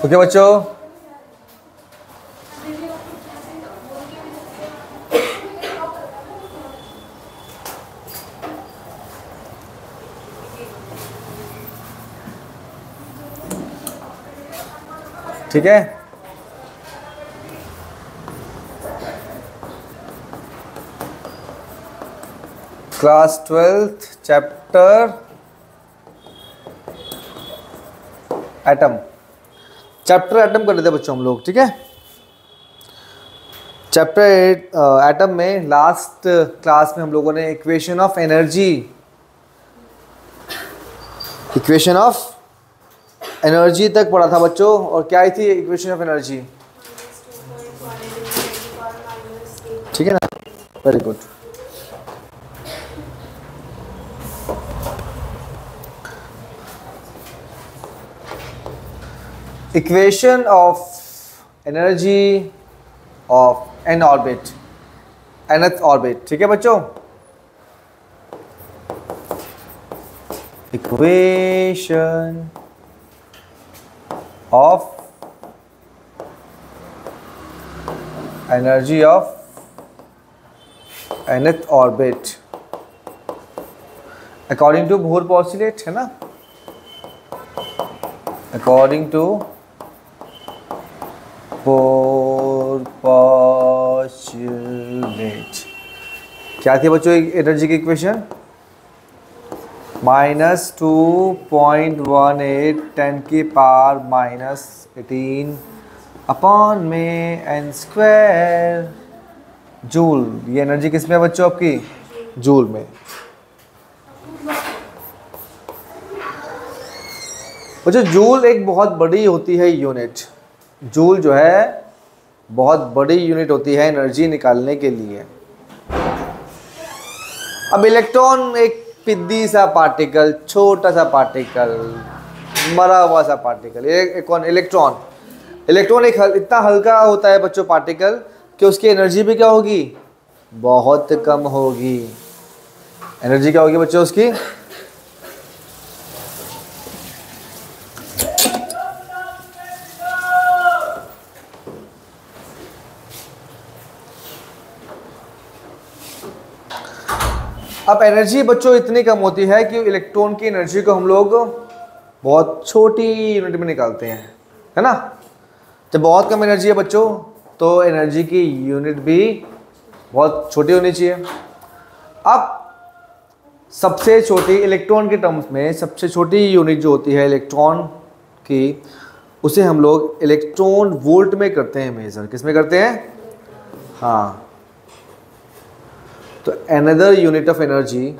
Okay बच्चों, ठीक है। Class 12th chapter atom, chapter atom कर लेते हैं बच्चों हम लोग, ठीक है। चैप्टर एटम में लास्ट क्लास में हम लोगों ने इक्वेशन ऑफ एनर्जी तक पढ़ा था बच्चों। और क्या आई थी इक्वेशन ऑफ एनर्जी, ठीक है ना, very good. Equation of energy of an orbit, nth orbit, ठीक है बच्चों। Equation of energy of nth orbit according to Bohr postulate, है ना, अकॉर्डिंग टू बोहर पोस्टुलेट। क्या थी बच्चों एनर्जी की इक्वेशन, -2.18 10⁻⁻18 अपॉन में n स्क्वायर जूल। ये एनर्जी किस में है बच्चों आपकी, जूल में। बच्चों जूल एक बहुत बड़ी होती है यूनिट, जूल जो है बहुत बड़ी यूनिट होती है एनर्जी निकालने के लिए। अब इलेक्ट्रॉन एक पिद्दी सा पार्टिकल, छोटा सा पार्टिकल, मरा हुआ सा पार्टिकल, इलेक्ट्रॉन एक इतना हल्का होता है बच्चों पार्टिकल कि उसकी एनर्जी भी क्या होगी, बहुत कम होगी। एनर्जी क्या होगी बच्चों उसकी, अब एनर्जी बच्चों इतनी कम होती है कि इलेक्ट्रॉन की एनर्जी को हम लोग बहुत छोटी यूनिट में निकालते हैं, है ना। जब बहुत कम एनर्जी है बच्चों तो एनर्जी की यूनिट भी बहुत छोटी होनी चाहिए। अब सबसे छोटी इलेक्ट्रॉन के टर्म्स में सबसे छोटी यूनिट जो होती है इलेक्ट्रॉन की, उसे हम लोग इलेक्ट्रॉन वोल्ट में करते हैं मेजर। किस में करते हैं, हाँ। तो another unit of energy,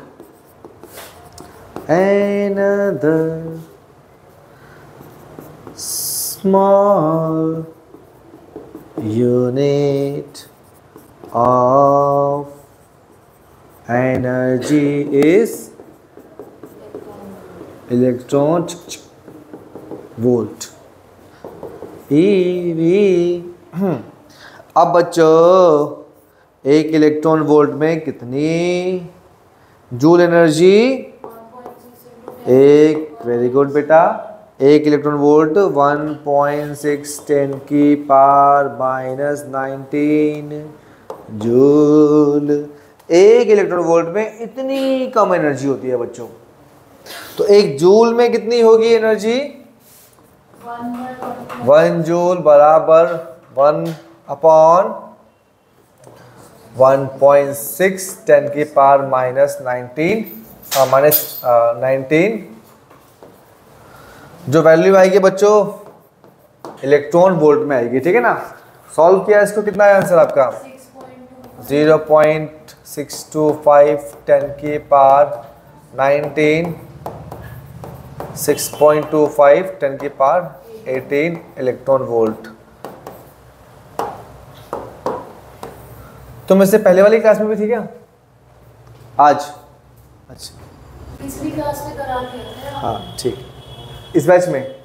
another small unit of energy is electron volt, EV। अब बच्चों एक इलेक्ट्रॉन वोल्ट में कितनी जूल एनर्जी, एक, वेरी गुड बेटा, एक इलेक्ट्रॉन वोल्ट 1.6 × 10⁻⁻19 जूल। एक इलेक्ट्रॉन वोल्ट में इतनी कम एनर्जी होती है बच्चों। तो एक जूल में कितनी होगी एनर्जी, 1 जूल बराबर 1/1.6 10⁻⁻19 जो वैल्यू आएगी बच्चों इलेक्ट्रॉन वोल्ट में आएगी, ठीक है ना। सॉल्व किया इसको, कितना है आंसर आपका, 0.625 10⁻⁹ 6.25 10⁻18 इलेक्ट्रॉन वोल्ट। तुम इससे पहले वाली क्लास में भी थी क्या आज, अच्छा पिछली क्लास में करा दिया था। हाँ ठीक, इस बैच में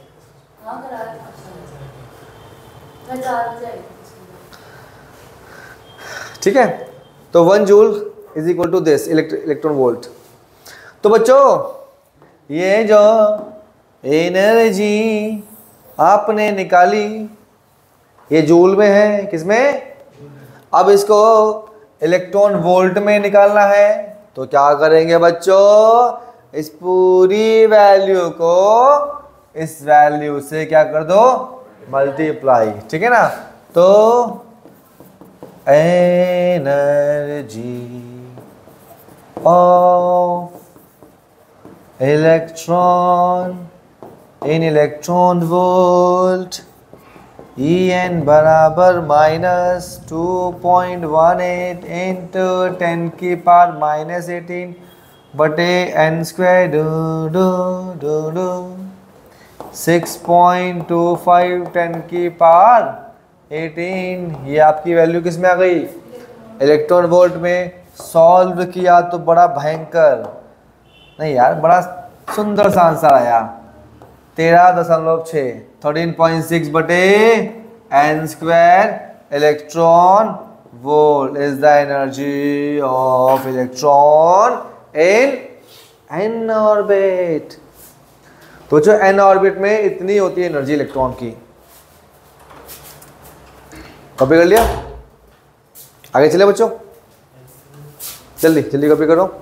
हाँ करा दिया, मैं 4 बजे आई थी। ठीक है। तो 1 joule is equal to this electron volt. तो बच्चों ये जो एनर्जी आपने निकाली, ये जूल में है, किसमें? अब इसको इलेक्ट्रॉन वोल्ट में निकालना है, तो क्या करेंगे बच्चों? इस पूरी वैल्यू को इस वैल्यू से क्या कर दो? मल्टीप्लाई, ठीक है ना? तो energy of electron in electron volt En बराबर -2.18 इंटू 10⁻⁻18 बटे n स्क्वायर 6.25 10⁻18। ये आपकी वैल्यू किस में आ गई? इलेक्ट्रॉन वोल्ट में। सॉल्व किया तो बड़ा भयंकर नहीं यार, बड़ा सुंदर सा आंसर आया 13.6 13.6 बटे n square electron volt is the energy of electron in n orbit. तो जो n ऑर्बिट में इतनी होती है एनर्जी इलेक्ट्रॉन की। कॉपी कर लिया? आगे चले बच्चों, जल्दी जल्दी कॉपी करो।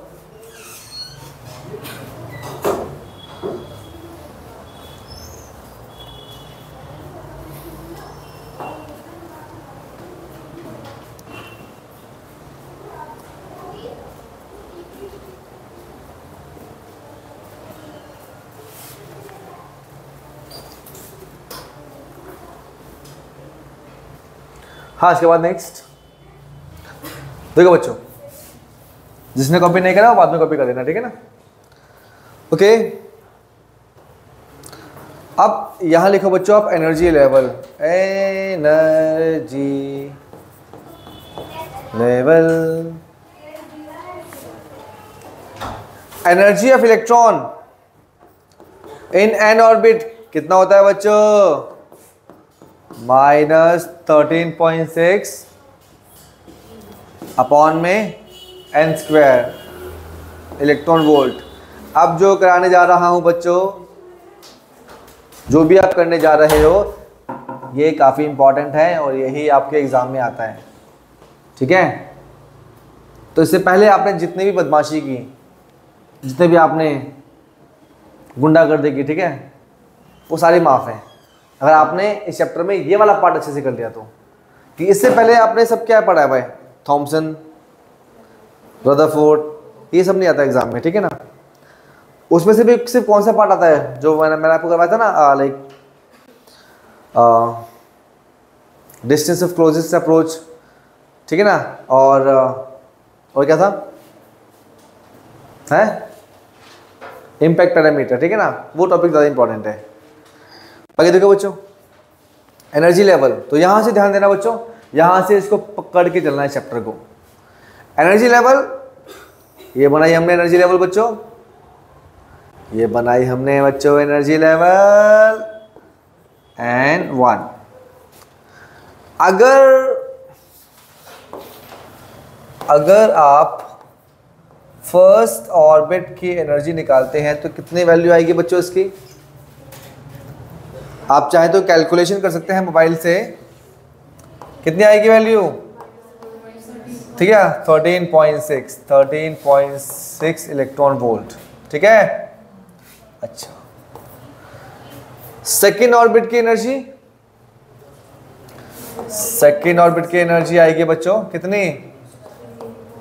हाँ, इसके बाद नेक्स्ट देखो बच्चों, जिसने कॉपी नहीं करा वो बाद में कॉपी कर देना, ठीक है ना? ओके, अब यहां लिखो बच्चों आप energy level. Energy level, energy of electron in an orbit कितना होता है बच्चों? -13.6 अपॉन में n स्क्वायर इलेक्ट्रॉन वोल्ट। अब जो कराने जा रहा हूं बच्चों, जो भी आप करने जा रहे हो, ये काफ़ी इंपॉर्टेंट है और यही आपके एग्ज़ाम में आता है, ठीक है? तो इससे पहले आपने जितनी भी बदमाशी की, जितने भी आपने गुंडागर्दी की, ठीक है, वो सारी माफ़ है अगर आपने इस चैप्टर में ये वाला पार्ट अच्छे से कर लिया तो। कि इससे पहले आपने सब क्या पढ़ा है भाई? थॉमसन, रदरफोर्ड, ये सब नहीं आता एग्जाम में, ठीक है ना? उसमें से भी सिर्फ कौन सा पार्ट आता है जो मैंने आपको करवाया था ना, like distance of closest approach, ठीक है ना? और क्या था? है इम्पैक्ट पैरामीटर, ठीक है ना? वो टॉपिक ज़्यादा इंपॉर्टेंट है। आगे देखो बच्चों, एनर्जी लेवल। तो यहां से ध्यान देना बच्चों, यहां से इसको पकड़ के चलना है चैप्टर को। एनर्जी लेवल, ये बनाई हमने एनर्जी लेवल बच्चों, ये बनाई हमने बच्चों एनर्जी लेवल N1। अगर आप फर्स्ट ऑर्बिट की एनर्जी निकालते हैं तो कितनी वैल्यू आएगी बच्चों इसकी? आप चाहे तो कैलकुलेशन कर सकते हैं मोबाइल से, कितनी आएगी वैल्यू? ठीक है, 13.6 इलेक्ट्रॉन वोल्ट, ठीक है? अच्छा, सेकेंड ऑर्बिट की एनर्जी, सेकेंड ऑर्बिट की एनर्जी आएगी बच्चों कितनी?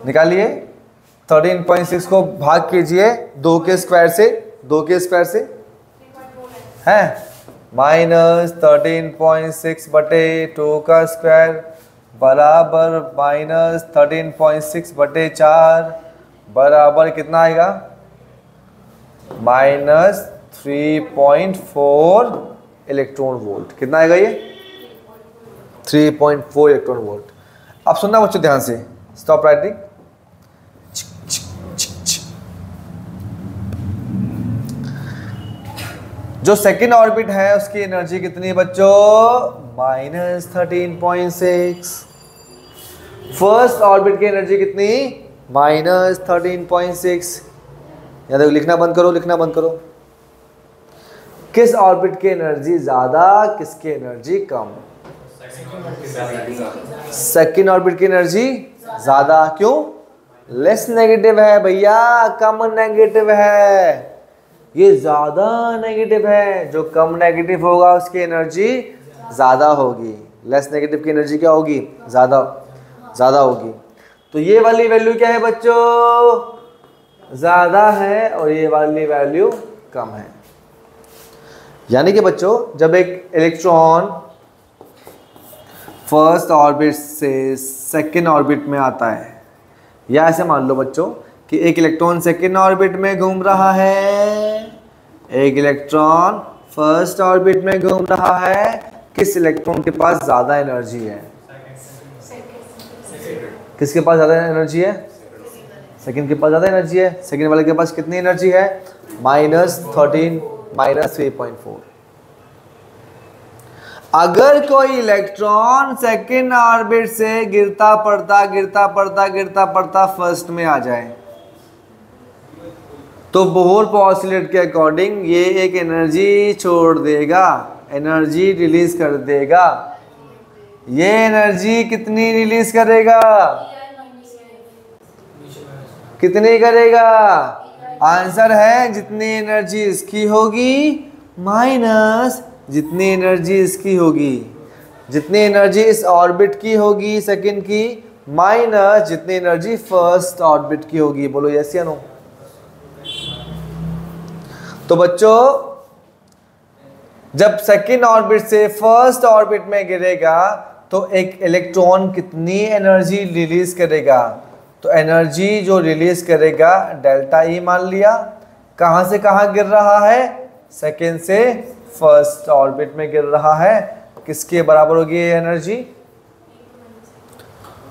निकालिए, 13.6 को भाग कीजिए 2 के स्क्वायर से, 2 के स्क्वायर से है -13.6 बटे 2 का स्क्वायर बराबर -13.6 बटे 4 बराबर कितना आएगा? -3.4 इलेक्ट्रॉन वोल्ट। कितना आएगा ये? 3.4 इलेक्ट्रॉन वोल्ट। अब सुनना बच्चों ध्यान से, स्टॉप राइटिंग। जो सेकेंड ऑर्बिट है उसकी एनर्जी कितनी है बच्चों? -13.6। फर्स्ट ऑर्बिट की एनर्जी कितनी? -13.6। या देखो, लिखना बंद करो, लिखना बंद करो। किस ऑर्बिट की एनर्जी ज्यादा, किसकी एनर्जी कम? सेकंड ऑर्बिट की एनर्जी ज्यादा। क्यों? लेस नेगेटिव है भैया, कम नेगेटिव है। ये ज्यादा नेगेटिव है, जो कम नेगेटिव होगा उसकी एनर्जी ज्यादा होगी। लेस नेगेटिव की एनर्जी क्या होगी? ज्यादा ज्यादा होगी। तो ये वाली वैल्यू क्या है बच्चों? ज्यादा है, और ये वाली वैल्यू कम है। यानी कि बच्चों जब एक इलेक्ट्रॉन फर्स्ट ऑर्बिट से सेकेंड ऑर्बिट में आता है, या ऐसे मान लो बच्चों कि एक इलेक्ट्रॉन सेकेंड ऑर्बिट में घूम रहा है, एक इलेक्ट्रॉन फर्स्ट ऑर्बिट में घूम रहा है, किस इलेक्ट्रॉन के पास ज्यादा एनर्जी है? किसके पास ज्यादा एनर्जी है? सेकेंड के पास ज्यादा एनर्जी है। सेकेंड वाले के पास कितनी एनर्जी है? -13 -3.4। अगर कोई इलेक्ट्रॉन सेकेंड ऑर्बिट से गिरता पड़ता फर्स्ट में आ जाए, तो बोहर पॉस्टुलेट के अकॉर्डिंग ये एक एनर्जी छोड़ देगा, एनर्जी रिलीज कर देगा। ये एनर्जी कितनी रिलीज करेगा? कितनी करेगा? आंसर है जितनी एनर्जी इसकी होगी माइनस जितनी एनर्जी इसकी होगी। जितनी एनर्जी इस ऑर्बिट की होगी सेकंड की, माइनस जितनी एनर्जी फर्स्ट ऑर्बिट की होगी। बोलो यस या नो? तो बच्चों जब सेकंड ऑर्बिट से फर्स्ट ऑर्बिट में गिरेगा तो एक इलेक्ट्रॉन कितनी एनर्जी रिलीज करेगा? तो एनर्जी जो रिलीज करेगा डेल्टा ई मान लिया। कहां से कहां गिर रहा है? सेकंड से फर्स्ट ऑर्बिट में गिर रहा है। किसके बराबर होगी ये एनर्जी?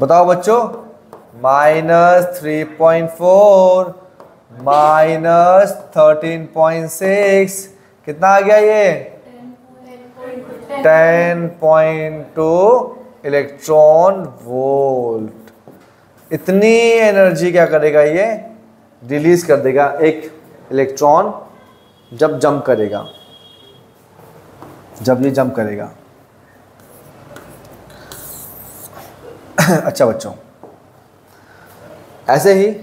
बताओ बच्चों। -3.4 -13.6 कितना आ गया ये? 10.2 इलेक्ट्रॉन वोल्ट। इतनी एनर्जी क्या करेगा ये? रिलीज कर देगा एक इलेक्ट्रॉन जब जंप करेगा, जब ये जंप करेगा। अच्छा बच्चों ऐसे ही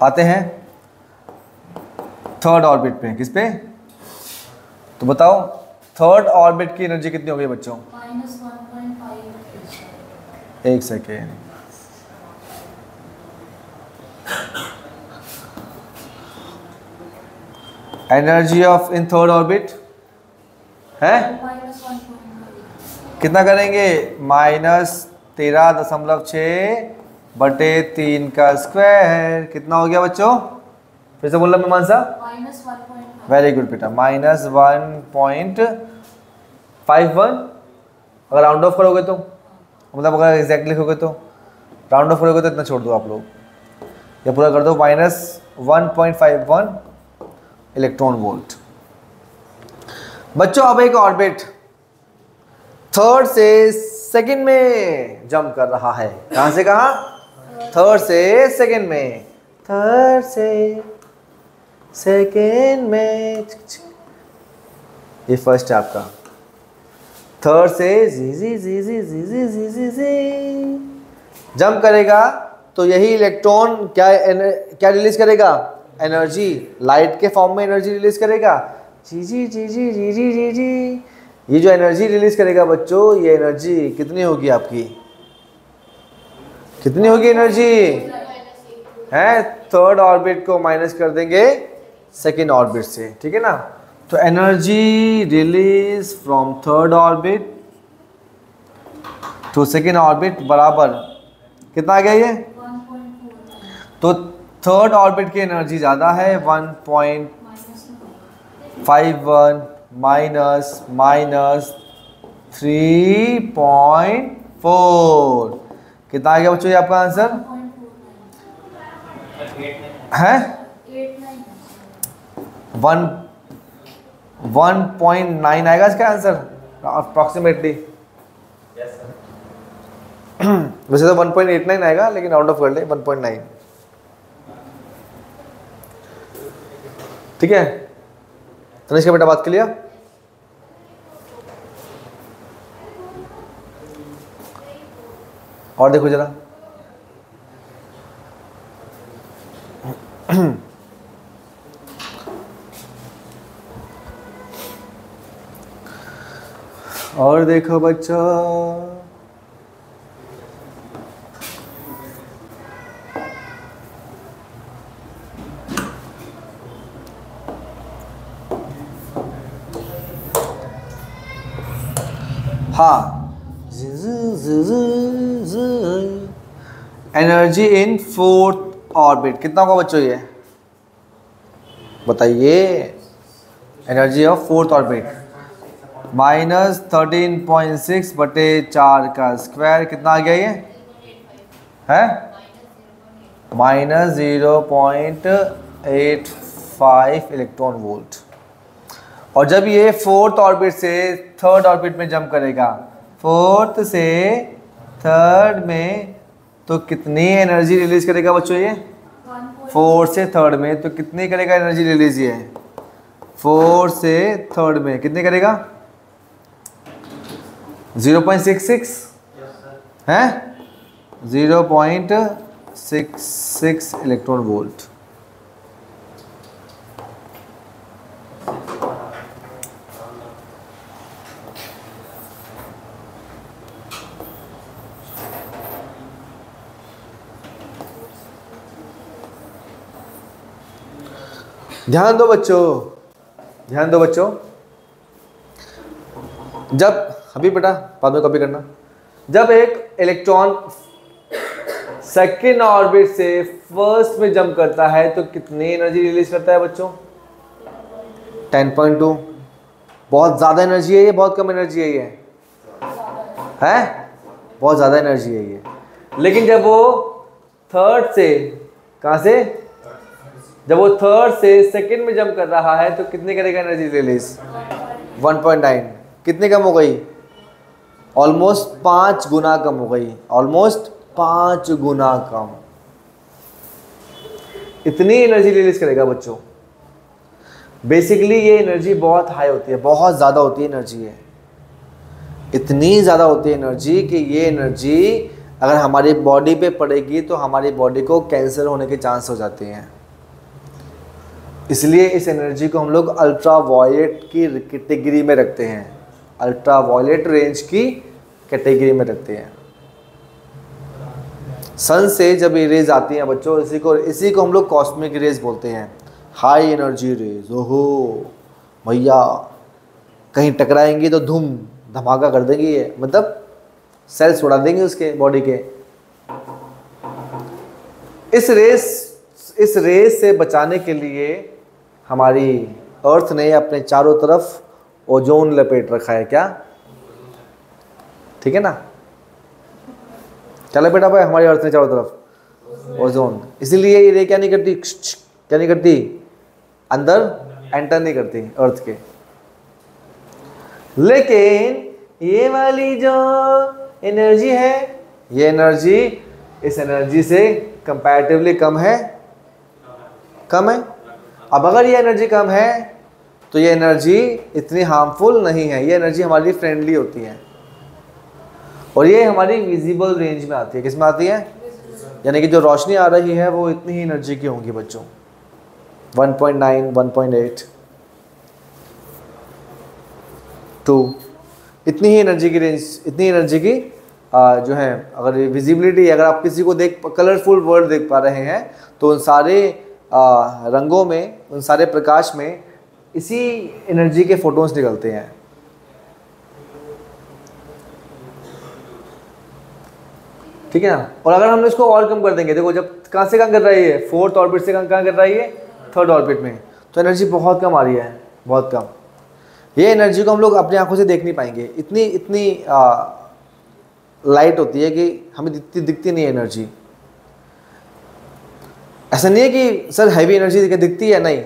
आते हैं थर्ड ऑर्बिट पे। किस पे? तो बताओ थर्ड ऑर्बिट की एनर्जी कितनी हो गई बच्चों? -1.5। एक second. Energy of in third orbit है कितना करेंगे? -13.6/3 का स्क्वायर। कितना हो गया बच्चों? फिर से बोल रहा मेहमान साहब। -1.5। वेरी गुड बेटा। -1.51। अगर राउंड ऑफ करोगे तो, मतलब अगर एग्जैक्टली लिखोगे तो, राउंड ऑफ करोगे तो इतना छोड़ दो आप लोग, या पूरा कर दो। -1.51 इलेक्ट्रॉन वोल्ट। बच्चों अब एक ऑर्बिट थर्ड से सेकंड में जंप कर रहा है। कहां से कहां? थर्ड से सेकंड में। थर्ड से सेकंड में, ये फर्स्ट है आपका। थर्ड से जंप करेगा तो यही इलेक्ट्रॉन क्या रिलीज करेगा? एनर्जी। लाइट के फॉर्म में एनर्जी रिलीज करेगा। जी। ये जो एनर्जी रिलीज करेगा बच्चों, ये एनर्जी कितनी होगी आपकी? कितनी होगी एनर्जी? है थर्ड ऑर्बिट को माइनस कर देंगे सेकेंड ऑर्बिट से, ठीक है ना। तो energy release from third orbit to second orbit बराबर कितना आ गया ये? 1.4। तो थर्ड ऑर्बिट की एनर्जी ज़्यादा है, 1.51 -3.4। कितना आ गया बच्चों ये आपका आंसर? 1.49। है 1.9। 1.9 आएगा इसका आंसर अप्रॉक्सीमेटली। वैसे तो 1.89 आएगा, लेकिन आउट ऑफ कर ले 1.9, ठीक है। तनिष्का बेटा बात क्लियर? और देखो जरा, और देखो बच्चों, हाँ, एनर्जी इन फोर्थ ऑर्बिट कितना होगा बच्चों ये बताइए? एनर्जी ऑफ फोर्थ ऑर्बिट -13.6/4 का स्क्वायर कितना आ गया ये है? -0.85 इलेक्ट्रॉन वोल्ट। और जब ये फोर्थ ऑर्बिट से थर्ड ऑर्बिट में जंप करेगा, फोर्थ से थर्ड में, तो कितनी एनर्जी रिलीज करेगा बच्चों ये? फोर्थ से थर्ड में तो कितनी करेगा एनर्जी रिलीज ये? फोर्थ से थर्ड में कितनी करेगा? 0.66 है? 0.66 इलेक्ट्रॉन वोल्ट। ध्यान दो बच्चों, ध्यान दो बच्चों, जब अभी बेटा बाद में कॉपी करना, जब एक इलेक्ट्रॉन सेकेंड ऑर्बिट से फर्स्ट में जंप करता है तो कितनी एनर्जी रिलीज करता है बच्चों? 10.2। बहुत ज़्यादा एनर्जी है ये, बहुत कम एनर्जी है ये? है बहुत ज़्यादा एनर्जी है ये। लेकिन जब वो थर्ड से, कहाँ से? जब वो थर्ड से सेकंड में जंप कर रहा है तो कितनी करेगा एनर्जी रिलीज? 1.9। कितनी कम हो गई? ऑलमोस्ट 5 गुना कम हो गई, ऑलमोस्ट 5 गुना कम। इतनी एनर्जी रिलीज करेगा बच्चों। बेसिकली ये एनर्जी बहुत हाई होती है, बहुत ज़्यादा होती है एनर्जी है। इतनी ज़्यादा होती है एनर्जी कि ये एनर्जी अगर हमारी बॉडी पे पड़ेगी तो हमारी बॉडी को कैंसर होने के चांस हो जाते हैं। इसलिए इस एनर्जी को हम लोग अल्ट्रा वायलेट की कैटेगरी में रखते हैं, अल्ट्रा वायलेट रेंज की कैटेगरी में रखते हैं। सन से जब ये रेज आती हैं बच्चों, इसी को हम लोग कॉस्मिक रेज बोलते हैं, हाई एनर्जी रेज। ओहो भैया, कहीं टकराएंगी तो धूम धमाका कर देंगी ये, मतलब सेल्स उड़ा देंगे उसके बॉडी के। इस रेस से बचाने के लिए हमारी अर्थ ने अपने चारों तरफ ओजोन लपेट रखा है। क्या? ठीक है ना? क्या लपेटा भाई हमारी अर्थ ने चारों तरफ? ओजोन। इसीलिए ये रे क्या नहीं करती, क्या नहीं करती, अंदर एंटर नहीं करती अर्थ के। लेकिन ये वाली जो एनर्जी है, ये एनर्जी इस एनर्जी से कंपैरेटिवली कम है, कम है। अब अगर ये एनर्जी कम है तो ये एनर्जी इतनी हार्मफुल नहीं है, ये एनर्जी हमारी फ्रेंडली होती है और ये हमारी विजिबल रेंज में आती है। किस में आती है? यानी कि जो रोशनी आ रही है वो इतनी ही एनर्जी की होंगी बच्चों, 1.9, 1.8, 2, इतनी ही एनर्जी की रेंज, इतनी एनर्जी की जो है। अगर विजिबिलिटी, अगर आप किसी को कलरफुल वर्ल्ड देख पा रहे हैं तो उन सारे रंगों में, उन सारे प्रकाश में इसी एनर्जी के फोटोन्स निकलते हैं। ठीक है ना? और अगर हम इसको और कम कर देंगे, देखो जब कहाँ से कहाँ कर रही है, फोर्थ ऑर्बिट से कहाँ कर रही है, थर्ड ऑर्बिट में, तो एनर्जी बहुत कम आ रही है, बहुत कम। ये एनर्जी को हम लोग अपनी आंखों से देख नहीं पाएंगे, इतनी लाइट होती है कि हमें दिखती नहीं है एनर्जी। ऐसा नहीं है कि सर हैवी एनर्जी दिखती है, नहीं,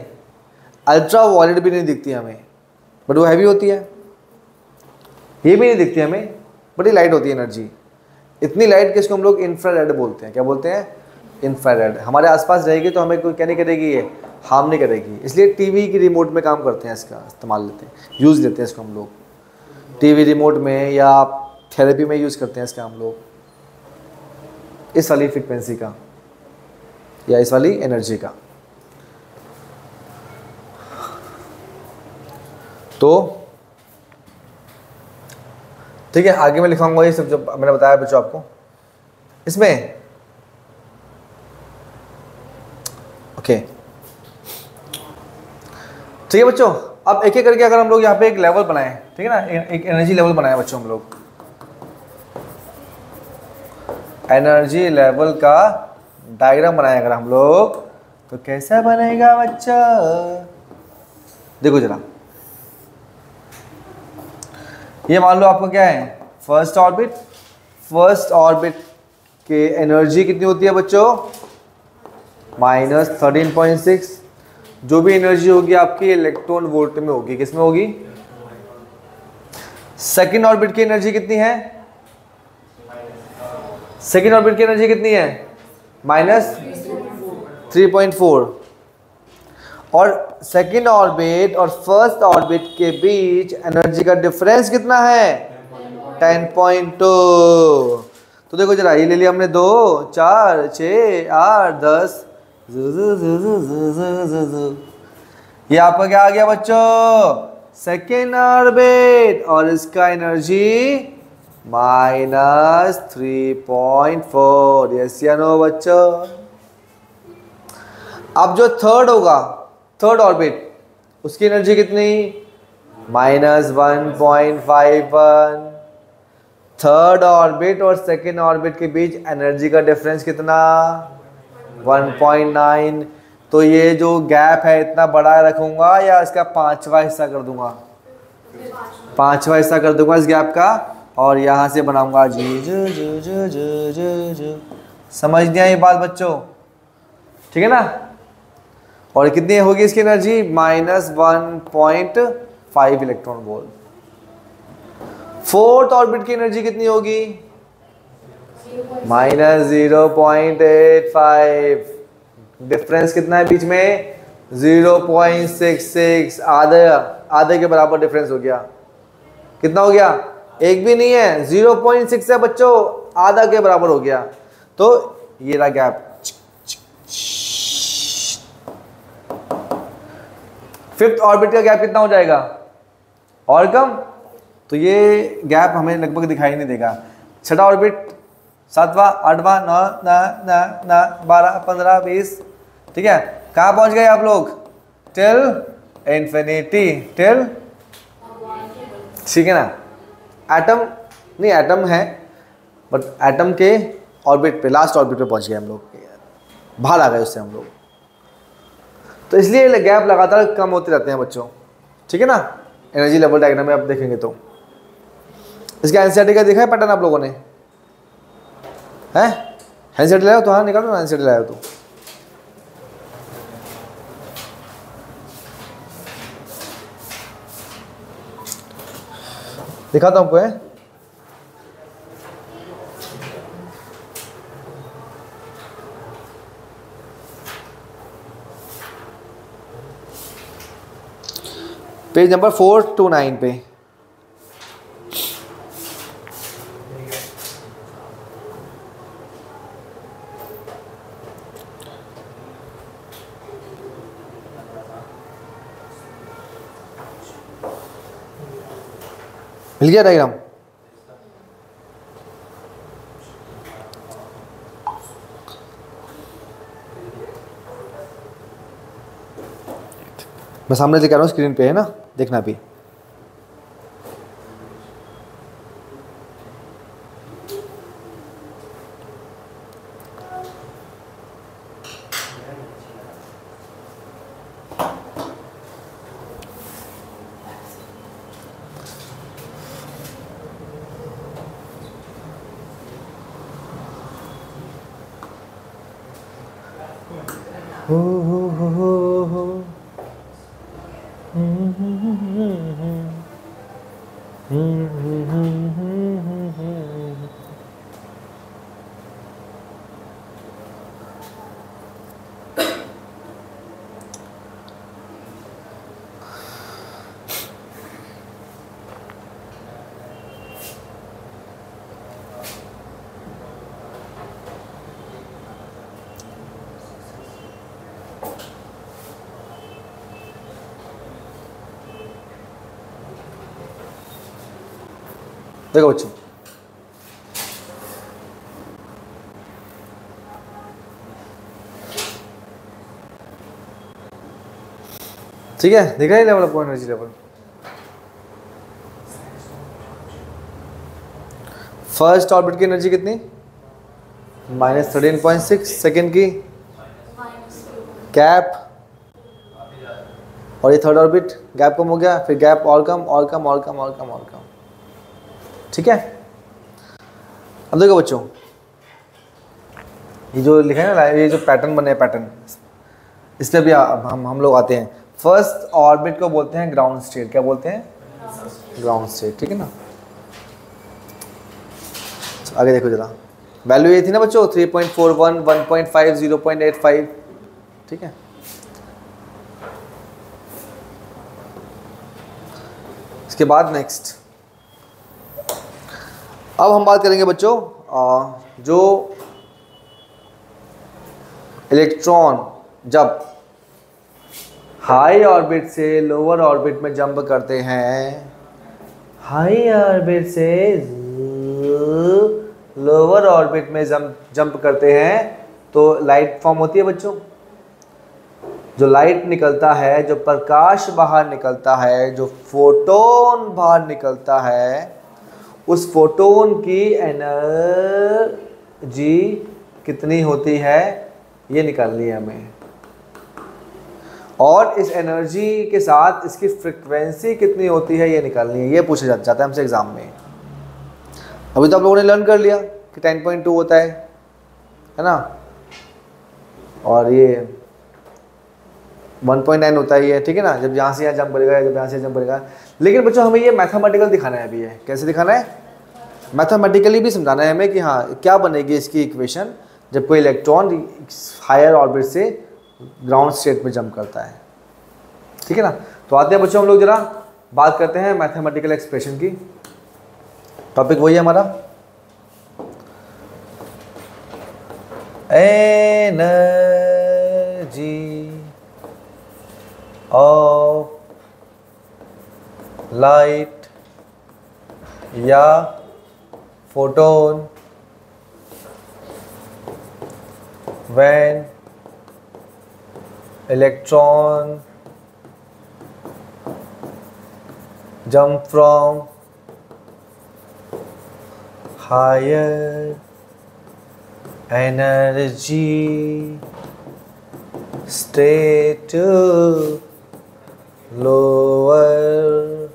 अल्ट्रा वायलेट भी नहीं दिखती हमें, बट वो हैवी होती है। ये भी नहीं दिखती हमें, बड़ी लाइट होती है एनर्जी। इतनी लाइट कि इसको हम लोग इंफ्रारेड बोलते हैं। क्या बोलते हैं? इंफ्रारेड। हमारे आसपास रहेगी तो हमें कोई क्या नहीं करेगी, ये हार्म नहीं करेगी। इसलिए टीवी की रिमोट में काम करते हैं, इसका इस्तेमाल लेते हैं, यूज़ लेते हैं इसको हम लोग टीवी रिमोट में, या थेरेपी में यूज़ करते हैं इसका हम लोग, इस वाली फ्रिक्वेंसी का या इस वाली एनर्जी का। तो ठीक है, आगे मैं लिखाऊंगा ये सब जो मैंने बताया बच्चों आपको इसमें। ओके ठीक है बच्चों, अब एक एक करके अगर हम लोग यहाँ पे एक लेवल बनाएं, ठीक है ना, एक एनर्जी लेवल बनाए बच्चों हम लोग, एनर्जी लेवल का डायग्राम बनाए अगर हम लोग, तो कैसा बनेगा बच्चा? देखो जरा, ये मान लो आपका क्या है, फर्स्ट ऑर्बिट। फर्स्ट ऑर्बिट के एनर्जी कितनी होती है बच्चों? -13.6। जो भी एनर्जी होगी आपकी इलेक्ट्रॉन वोल्ट में होगी, किस में होगी? सेकेंड ऑर्बिट की एनर्जी कितनी है? सेकेंड ऑर्बिट की एनर्जी कितनी है? -3.4। और सेकेंड ऑर्बिट और फर्स्ट ऑर्बिट के बीच एनर्जी का डिफरेंस कितना है? 10.2। तो देखो जरा, ये ले लिया हमने 2, 4, 6, 8, 10। ये आपका क्या आ गया बच्चों? सेकेंड ऑर्बिट, और इसका एनर्जी -3.4। यस या नो बच्चों? अब जो थर्ड होगा, थर्ड ऑर्बिट, उसकी एनर्जी कितनी? -1.51। थर्ड ऑर्बिट और सेकेंड ऑर्बिट के बीच एनर्जी का डिफरेंस कितना? 1.9। तो ये जो गैप है इतना बड़ा रखूंगा या इसका 5वां हिस्सा कर दूंगा? 5वां हिस्सा कर दूंगा इस गैप का, और यहाँ से बनाऊंगा जी जो जो जो जो जो जो। समझ दिया ये बात बच्चों? ठीक है ना? और कितनी होगी इसकी energy? -1.5 electron volt. Fourth orbit की एनर्जी कितनी होगी? -0.85। डिफरेंस कितना है बीच में? 0.66। आधे के बराबर डिफरेंस हो गया। कितना हो गया? एक भी नहीं है, 0.6 है बच्चों, आधा के बराबर हो गया। तो ये रहा गैप। फिफ्थ ऑर्बिट का गैप कितना हो जाएगा? और कम। तो ये गैप हमें लगभग दिखाई नहीं देगा। छठा ऑर्बिट, 7वां, 8वां, 9, 12, 15, 20। ठीक है, कहाँ पहुंच गए आप लोग? टिल इंफिनिटी, टिल, ठीक है ना? एटम नहीं, एटम है बट एटम के ऑर्बिट पे, लास्ट ऑर्बिट पे पहुंच गए हम लोग, बाहर आ गए उससे हम लोग। तो इसलिए गैप लगातार कम होते रहते हैं बच्चों। ठीक है ना? एनर्जी लेवल डायग्राम में आप देखेंगे तो इसका एनसीईआरटी का देखा है पैटर्न आप लोगों ने? है एनसीईआरटी लाया हो तो? हाँ निकालो ना, एनसीईआरटी लाया हो तो। दिखाता हूँ आपको, है पेज नंबर 429 पे। मिल गया डायग्राम? मैं सामने दिखा रहा हूँ, स्क्रीन पे है ना, देखना भी। देखो बच्चों, ठीक है, दिख रहा है level of energy level. First orbit की एनर्जी कितनी, -13.6, सेकेंड की गैप, और ये थर्ड ऑर्बिट गैप कम हो गया, फिर गैप और कम और कम और कम और कम और कम, ठीक है। अब देखो बच्चों, ये जो लिखा है ना, ये जो पैटर्न बने, पैटर्न इस पर भी हम लोग आते हैं। फर्स्ट ऑर्बिट को बोलते हैं ग्राउंड स्टेट। क्या बोलते हैं, ग्राउंड स्टेट, ठीक है ना। आगे देखो जरा, वैल्यू ये थी ना बच्चों 3.41, 1.5, 0.85, ठीक है। इसके बाद नेक्स्ट, अब हम बात करेंगे बच्चों जो इलेक्ट्रॉन जब हाई ऑर्बिट से लोअर ऑर्बिट में जंप करते हैं, हाई ऑर्बिट से लोअर ऑर्बिट में जंप करते हैं तो लाइट फॉर्म होती है बच्चों। जो लाइट निकलता है, जो प्रकाश बाहर निकलता है, जो फोटोन बाहर निकलता है, उस फोटोन की एनर्जी कितनी होती है ये निकालनी है हमें, और इस एनर्जी के साथ इसकी फ्रिक्वेंसी कितनी होती है ये निकालनी है। ये पूछा जाता है हमसे एग्जाम में। अभी तो आप लोगों ने लर्न कर लिया कि 10.2 होता है ना, और ये 1.9 होता है ये, ठीक है ना। जब यहाँ से यहाँ जंप करेगा, जब यहाँ से जंप करेगा। लेकिन बच्चों हमें ये मैथमेटिकल दिखाना है अभी। है कैसे दिखाना है, मैथमेटिकली भी समझाना है हमें कि हाँ क्या बनेगी इसकी इक्वेशन जब कोई इलेक्ट्रॉन हायर ऑर्बिट से ग्राउंड स्टेट में जंप करता है, ठीक है ना। तो आते हैं बच्चों हम लोग जरा बात करते हैं मैथमेटिकल एक्सप्रेशन की। टॉपिक वही है हमारा, एनर्जी ऑफ लाइट या photon when electron jump from higher energy state to lower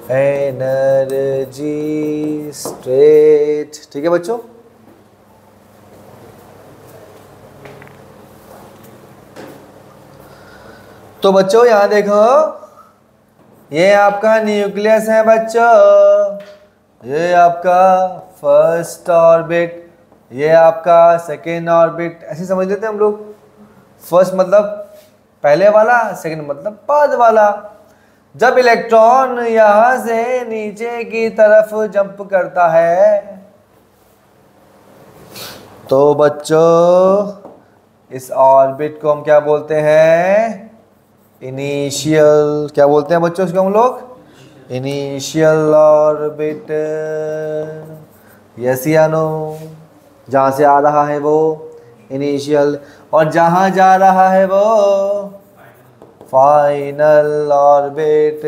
energy state। ठीक है बच्चों, तो बच्चों यहां देखो, ये आपका न्यूक्लियस है बच्चों, ये आपका फर्स्ट ऑर्बिट, ये आपका सेकेंड ऑर्बिट। ऐसे समझ लेते हैं हम लोग। फर्स्ट मतलब पहले वाला, सेकेंड मतलब बाद वाला। जब इलेक्ट्रॉन यहां से नीचे की तरफ जंप करता है तो बच्चों इस ऑर्बिट को हम क्या बोलते हैं, इनिशियल। क्या बोलते हैं बच्चों इसको हम लोग, इनिशियल ऑर्बिट। यस या नो, जहाँ से आ रहा है वो इनिशियल, और जहाँ जा रहा है वो फाइनल ऑर्बिट।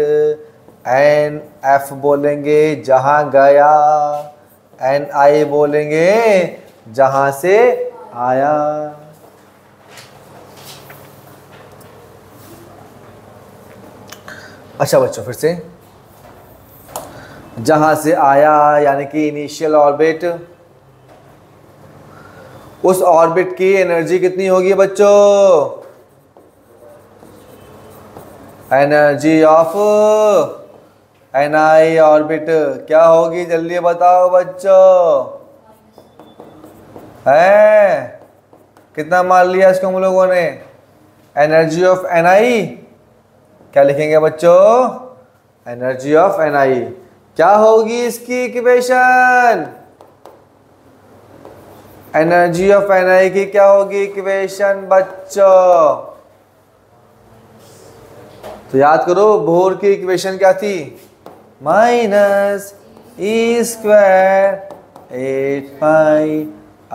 एन एफ बोलेंगे जहाँ गया, एन आई बोलेंगे जहाँ से आया। अच्छा बच्चों फिर से, जहां से आया यानी कि इनिशियल ऑर्बिट, उस ऑर्बिट की एनर्जी कितनी होगी बच्चों, energy of n i orbit क्या होगी जल्दी बताओ बच्चों। है कितना मान लिया इसको हम लोगों ने, एनर्जी ऑफ एन आई क्या लिखेंगे बच्चों, एनर्जी ऑफ एन आई। क्या होगी इसकी इक्वेशन, एनर्जी ऑफ एन आई की क्या होगी इक्वेशन बच्चों। तो याद करो बोर की इक्वेशन क्या थी, E square 8 pi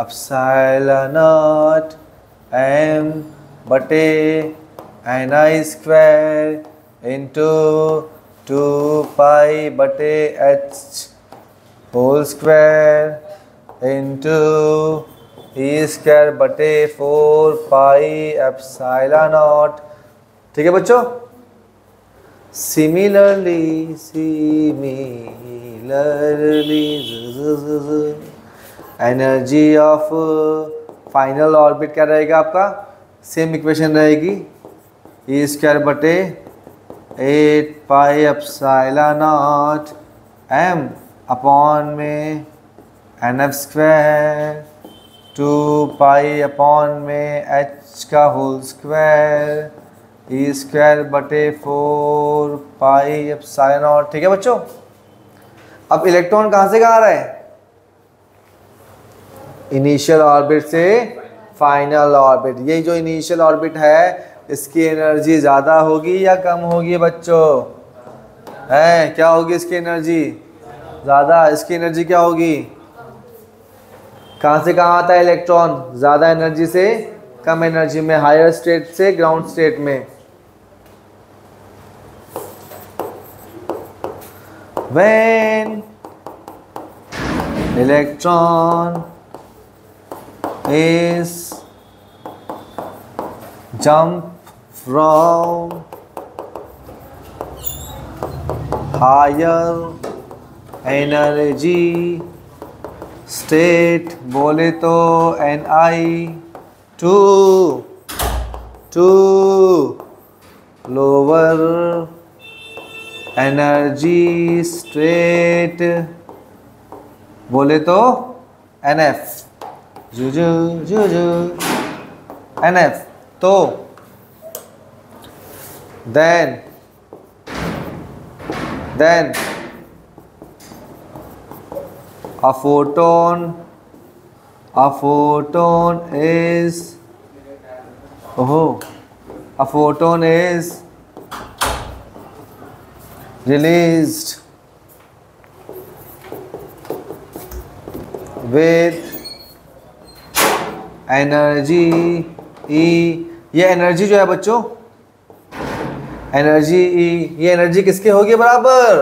epsilon naught m बटे ni स्क्वायर इंटू 2 पाई बटे h whole square into E square बटे 4 पाई एप्सिलॉन नॉट। ठीक है बच्चों, similarly energy of final orbit क्या रहेगा आपका, सेम इक्वेशन रहेगी, ई स्क्वायर बटे 8 pi epsilon naught m upon में N F square 2 pi upon में h का होल स्क्वायर ई स्क्वायर बटे 4 पाई एप्सिलॉन नॉट। ठीक है बच्चों, अब इलेक्ट्रॉन कहाँ से कहाँ आ रहा है, इनिशियल ऑर्बिट से फाइनल ऑर्बिट। यही जो इनिशियल ऑर्बिट है इसकी एनर्जी ज़्यादा होगी या कम होगी बच्चों, है क्या होगी इसकी एनर्जी ज़्यादा। इसकी एनर्जी क्या होगी, कहाँ से कहाँ आता है इलेक्ट्रॉन, ज़्यादा एनर्जी से कम एनर्जी में, हायर स्टेट से ग्राउंड स्टेट में। When electron is jump from higher energy state बोले तो Ni to lower energy state बोले तो NF जुजु जुजु NF, तो then a photon is released with energy E। ये एनर्जी जो है बच्चों, एनर्जी E, ये एनर्जी किसके होगी बराबर,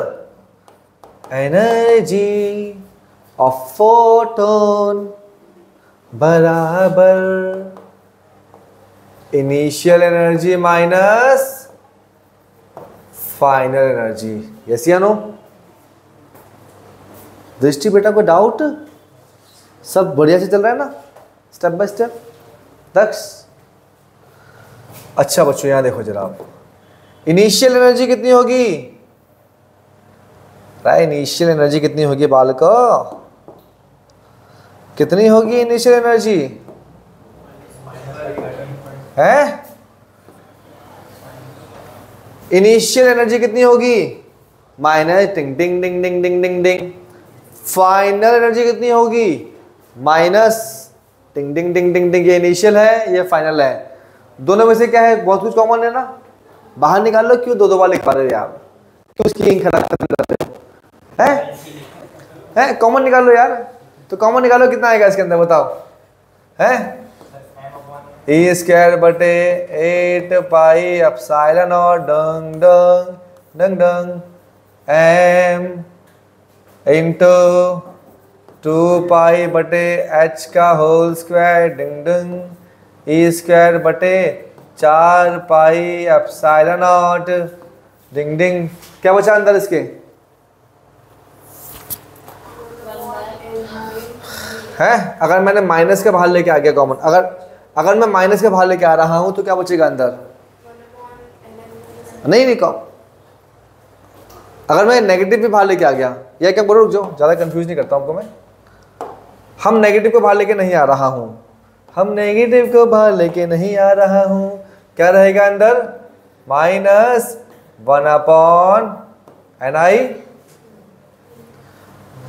एनर्जी ऑफ फोटोन बराबर initial energy minus final energy. Yes या नो, दृष्टि बेटा को डाउट, सब बढ़िया से चल रहा है ना स्टेप बाय स्टेप दक्ष। अच्छा बच्चों यहां देखो जरा, आप इनिशियल एनर्जी कितनी होगी, इनिशियल एनर्जी कितनी होगी बालको, कितनी होगी इनिशियल एनर्जी है, इनिशियल एनर्जी कितनी होगी माइनस टिंग टिंग डिंग डिंग डिंग डिंग डिंग। फाइनल एनर्जी कितनी होगी माइनस टिंग डिंग डिंग डिंग डिंग। ये इनिशियल है ये फाइनल है, दोनों में से क्या है, बहुत कुछ कॉमन है ना, बाहर निकाल लो। क्यों दो बार लिख पा रहे हो यार, क्यों उसकी खराब है, कॉमन निकाल लो यार, तो कॉमन निकालो कितना आएगा इसके अंदर बताओ, है ई स्क्वायर बटे 8 पाई एप्सिलॉन नॉट डंग डंग डंग डंग m इंटू 2 पाई बटे h का होल स्क्वायर डिंग डंग ई स्क्वायर बटे 4 पाई एप्सिलॉन नॉट डिंग डिंग। क्या बचा अंदर इसके, है अगर मैंने माइनस के बाहर लेके आ गया कॉमन, अगर मैं माइनस के बाहर लेके आ रहा हूं तो क्या बचेगा अंदर, नहीं कॉम, अगर मैं नेगेटिव भी बाहर लेके आ गया, या क्या बोलो, रुक जाओ ज़्यादा कंफ्यूज नहीं करता आपको मैं, हम नेगेटिव को बाहर लेके नहीं आ रहा हूं, हम नेगेटिव को बाहर लेके नहीं आ रहा हूं, क्या रहेगा अंदर -1/Ni।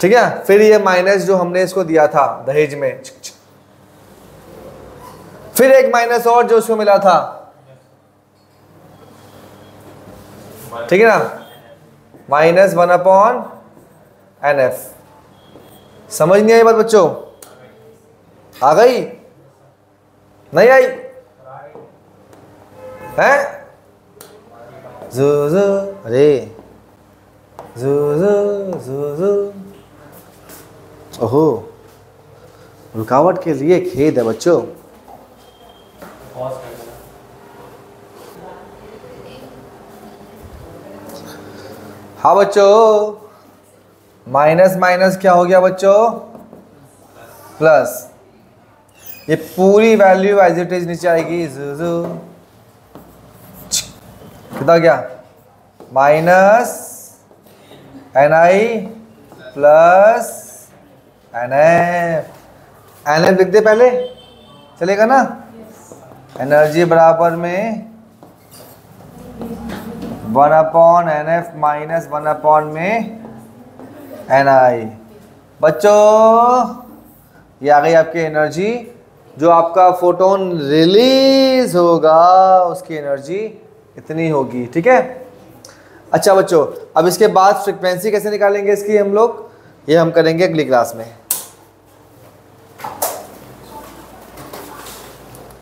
ठीक है, फिर ये माइनस जो हमने इसको दिया था दहेज में, फिर एक माइनस और जो उसको मिला था, ठीक है ना, -1/, NF। समझ नहीं आई बात बच्चों? आ गई? नहीं आई? हैं? ज़ू अरे ज़ू ओहो, रुकावट के लिए खेद है बच्चों। हाँ बच्चों, माइनस माइनस क्या हो गया बच्चों? प्लस। ये पूरी वैल्यू एज इट इज नीचे आएगी। कितना गया? माइनस Ni प्लस NF लिख दे पहले, चलेगा ना? एनर्जी बराबर में 1/NF माइनस 1/में Ni। बच्चों ये आ गई आपकी एनर्जी। जो आपका फोटोन रिलीज होगा उसकी एनर्जी इतनी होगी, ठीक है? अच्छा बच्चों, अब इसके बाद फ्रीक्वेंसी कैसे निकालेंगे इसकी हम लोग, ये हम करेंगे अगली क्लास में।